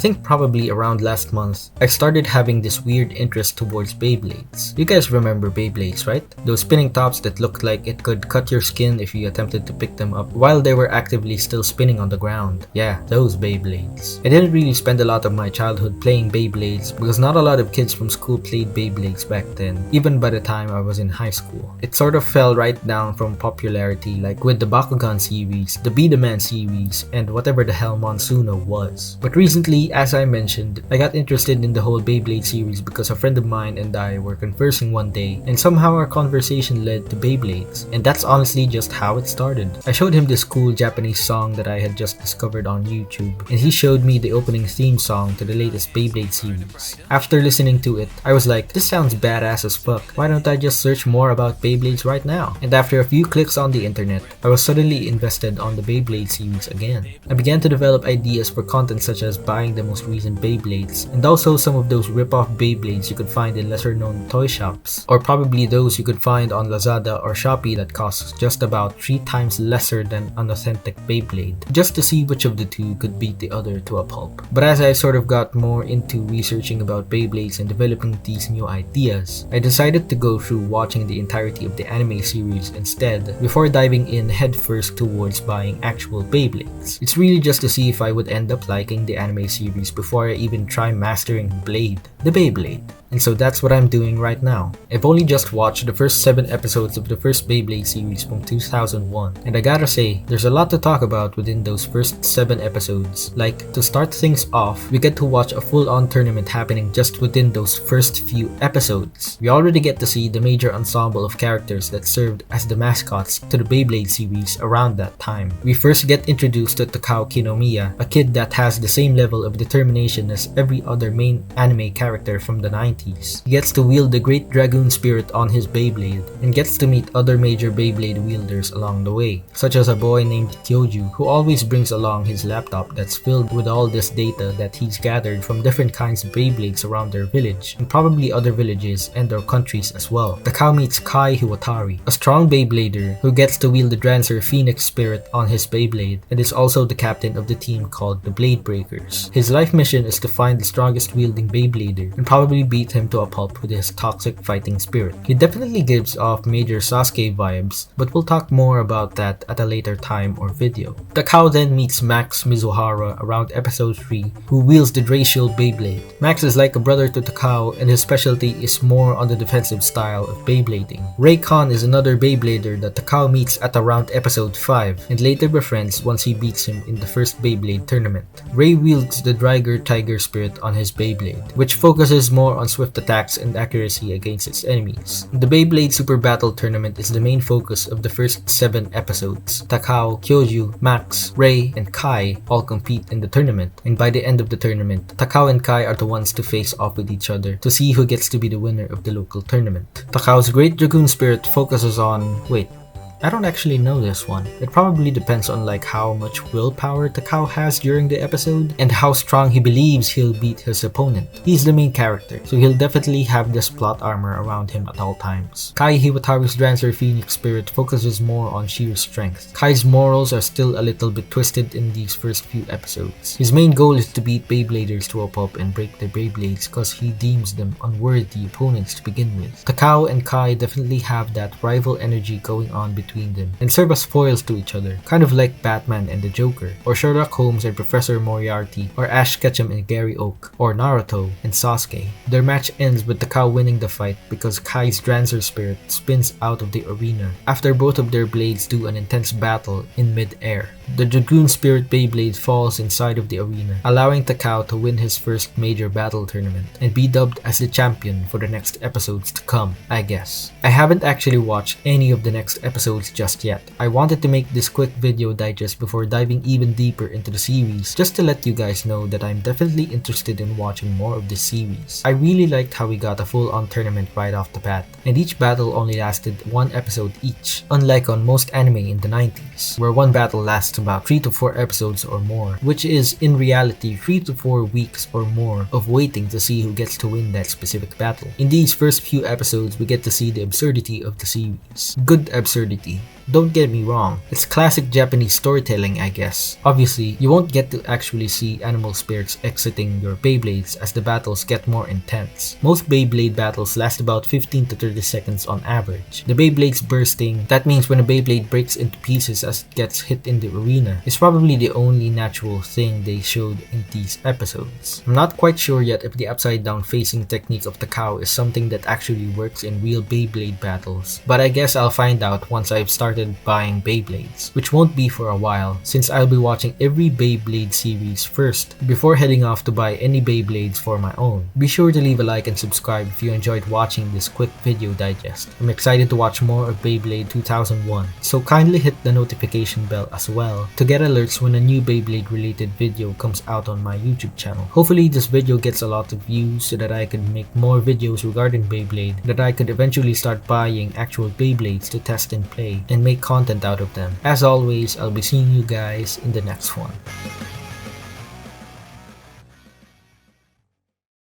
think probably around last month, I started having this weird interest towards Beyblades. You guys remember Beyblades, right? Those spinning tops that looked like it could cut your skin if you attempted to pick them up while they were actively still spinning on the ground. Yeah, those Beyblades. I didn't really spend a lot of my childhood playing Beyblades because not a lot of kids from school played Beyblades back then, even by the time I was in high school. It sort of fell right down from popularity, like with the Bakuten series, the Be the Man series, and whatever the hell Monsuno was. But recently, as I mentioned, I got interested in the whole Beyblade series because a friend of mine and I were conversing one day, and somehow our conversation led to Beyblades, and that's honestly just how it started. I showed him this cool Japanese song that I had just discovered on YouTube, and he showed me the opening theme song to the latest Beyblade series. After listening to it, I was like, this sounds badass as fuck, why don't I just search more about Beyblades right now? And after a few clicks on the internet, I was suddenly invested on the Beyblade series again. I began to develop ideas for content such as buying the most recent Beyblades, and also some of those rip-off Beyblades you could find in lesser-known toy shops, or probably those you could find on Lazada or Shopee that costs just about 3 times lesser than an authentic Beyblade, just to see which of the two could beat the other to a pulp. But as I sort of got more into researching about Beyblades and developing these new ideas, I decided to go through watching the entirety of the anime series instead, before diving in headfirst towards buying actual Beyblades. It's really just to see if I would end up liking the anime series before I even try mastering Blade, the Beyblade. And so that's what I'm doing right now. I've only just watched the first 7 episodes of the first Beyblade series from 2001, and I gotta say, there's a lot to talk about within those first 7 episodes. Like, to start things off, we get to watch a full-on tournament happening just within those first few episodes. We already get to see the major ensemble of characters that served as the mascots to the Beyblade series around that time. We first get introduced to Takao Kinomiya, a kid that has the same level of determination as every other main anime character from the 90s. He gets to wield the Great Dragoon Spirit on his Beyblade, and gets to meet other major Beyblade wielders along the way, such as a boy named Kyoju, who always brings along his laptop that's filled with all this data that he's gathered from different kinds of Beyblades around their village, and probably other villages and their countries as well. Takao meets Kai Hiwatari, a strong Beyblader who gets to wield the Drancer Phoenix Spirit on his Beyblade, and is also the captain of the team called the Blade Breakers. His life mission is to find the strongest wielding Beyblader, and probably beat him to a pulp with his toxic fighting spirit. He definitely gives off major Sasuke vibes, but we'll talk more about that at a later time or video. Takao then meets Max Mizuhara around episode 3, who wields the Dray Shield Beyblade. Max is like a brother to Takao, and his specialty is more on the defensive style of Beyblading. Ray-Kon is another Beyblader that Takao meets at around episode 5, and later befriends once he beats him in the first Beyblade tournament. Ray wields the Dryger Tiger Spirit on his Beyblade, which focuses more on swift attacks and accuracy against its enemies. The Beyblade Super Battle Tournament is the main focus of the first 7 episodes. Takao, Kyoju, Max, Ray, and Kai all compete in the tournament, and by the end of the tournament, Takao and Kai are the ones to face off with each other to see who gets to be the winner of the local tournament. Takao's Great Dragoon Spirit focuses on... wait, I don't actually know this one. It probably depends on like how much willpower Takao has during the episode and how strong he believes he'll beat his opponent. He's the main character, so he'll definitely have this plot armor around him at all times. Kai Hiwatari's Drancer Phoenix Spirit focuses more on sheer strength. Kai's morals are still a little bit twisted in these first few episodes. His main goal is to beat Beybladers to a pulp and break their Beyblades because he deems them unworthy opponents to begin with. Takao and Kai definitely have that rival energy going on between them and serve as foils to each other, kind of like Batman and the Joker, or Sherlock Holmes and Professor Moriarty, or Ash Ketchum and Gary Oak, or Naruto and Sasuke. Their match ends with Takao winning the fight because Kai's Drancer Spirit spins out of the arena after both of their blades do an intense battle in mid-air. The Dragoon Spirit Beyblade falls inside of the arena, allowing Takao to win his first major battle tournament and be dubbed as the champion for the next episodes to come, I guess. I haven't actually watched any of the next episodes just yet. I wanted to make this quick video digest before diving even deeper into the series, just to let you guys know that I'm definitely interested in watching more of this series. I really liked how we got a full-on tournament right off the bat, and each battle only lasted 1 episode each, unlike on most anime in the 90s, where one battle lasts about 3 to 4 episodes or more, which is in reality 3 to 4 weeks or more of waiting to see who gets to win that specific battle. In these first few episodes, we get to see the absurdity of the series. Good absurdity. Don't get me wrong, it's classic Japanese storytelling, I guess. Obviously, you won't get to actually see animal spirits exiting your Beyblades as the battles get more intense. Most Beyblade battles last about 15 to 30 seconds on average. The Beyblades bursting, that means when a Beyblade breaks into pieces as it gets hit in the arena, is probably the only natural thing they showed in these episodes. I'm not quite sure yet if the upside down facing technique of the cow is something that actually works in real Beyblade battles, but I guess I'll find out once I've started buying Beyblades, which won't be for a while since I'll be watching every Beyblade series first before heading off to buy any Beyblades for my own. Be sure to leave a like and subscribe if you enjoyed watching this quick video digest. I'm excited to watch more of Beyblade 2001, so kindly hit the notification bell as well to get alerts when a new Beyblade related video comes out on my YouTube channel. Hopefully this video gets a lot of views so that I can make more videos regarding Beyblade, that I could eventually start buying actual Beyblades to test and play and make content out of them. As always, I'll be seeing you guys in the next one.